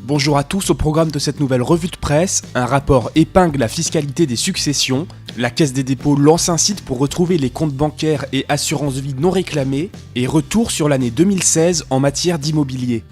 Bonjour à tous, au programme de cette nouvelle revue de presse, un rapport épingle la fiscalité des successions, la Caisse des dépôts lance un site pour retrouver les comptes bancaires et assurances-vie non réclamés, et retour sur l'année 2016 en matière d'immobilier.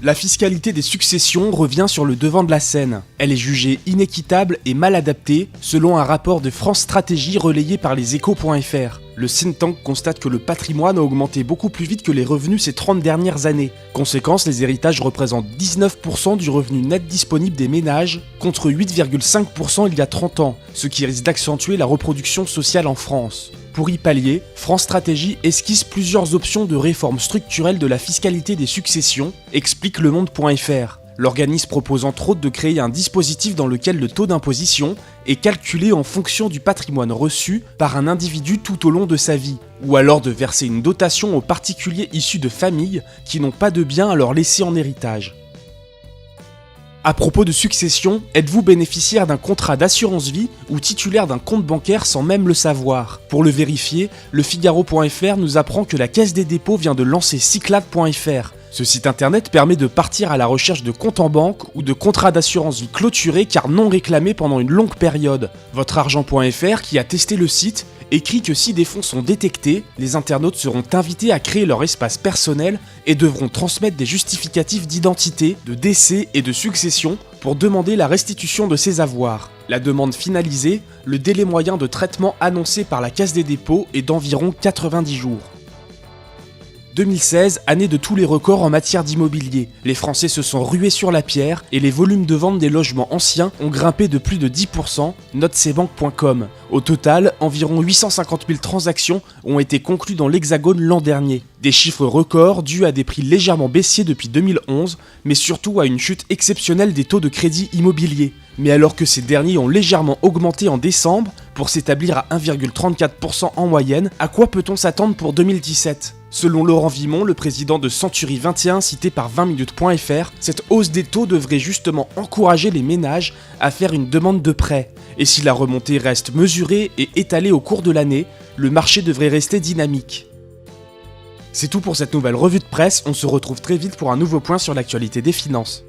La fiscalité des successions revient sur le devant de la scène. Elle est jugée inéquitable et mal adaptée, selon un rapport de France Stratégie relayé par leséchos.fr. Le think tank constate que le patrimoine a augmenté beaucoup plus vite que les revenus ces 30 dernières années. Conséquence, les héritages représentent 19% du revenu net disponible des ménages, contre 8,5% il y a 30 ans, ce qui risque d'accentuer la reproduction sociale en France. Pour y pallier, France Stratégie esquisse plusieurs options de réforme structurelle de la fiscalité des successions, explique lemonde.fr. L'organisme propose entre autres de créer un dispositif dans lequel le taux d'imposition est calculé en fonction du patrimoine reçu par un individu tout au long de sa vie, ou alors de verser une dotation aux particuliers issus de familles qui n'ont pas de biens à leur laisser en héritage. À propos de succession, êtes-vous bénéficiaire d'un contrat d'assurance vie ou titulaire d'un compte bancaire sans même le savoir? Pour le vérifier, le Figaro.fr nous apprend que la Caisse des dépôts vient de lancer Cyclade.fr. Ce site internet permet de partir à la recherche de comptes en banque ou de contrats d'assurance vie clôturés car non réclamés pendant une longue période. Votreargent.fr, qui a testé le site, écrit que si des fonds sont détectés, les internautes seront invités à créer leur espace personnel et devront transmettre des justificatifs d'identité, de décès et de succession pour demander la restitution de ces avoirs. La demande finalisée, le délai moyen de traitement annoncé par la Caisse des dépôts est d'environ 90 jours. 2016, année de tous les records en matière d'immobilier. Les Français se sont rués sur la pierre et les volumes de vente des logements anciens ont grimpé de plus de 10%, note cbank.com. Au total, environ 850 000 transactions ont été conclues dans l'Hexagone l'an dernier. Des chiffres records dus à des prix légèrement baissiers depuis 2011, mais surtout à une chute exceptionnelle des taux de crédit immobilier. Mais alors que ces derniers ont légèrement augmenté en décembre, pour s'établir à 1,34% en moyenne, à quoi peut-on s'attendre pour 2017 ? Selon Laurent Vimon, le président de Century 21 cité par 20minutes.fr, cette hausse des taux devrait justement encourager les ménages à faire une demande de prêt. Et si la remontée reste mesurée et étalée au cours de l'année, le marché devrait rester dynamique. C'est tout pour cette nouvelle revue de presse, on se retrouve très vite pour un nouveau point sur l'actualité des finances.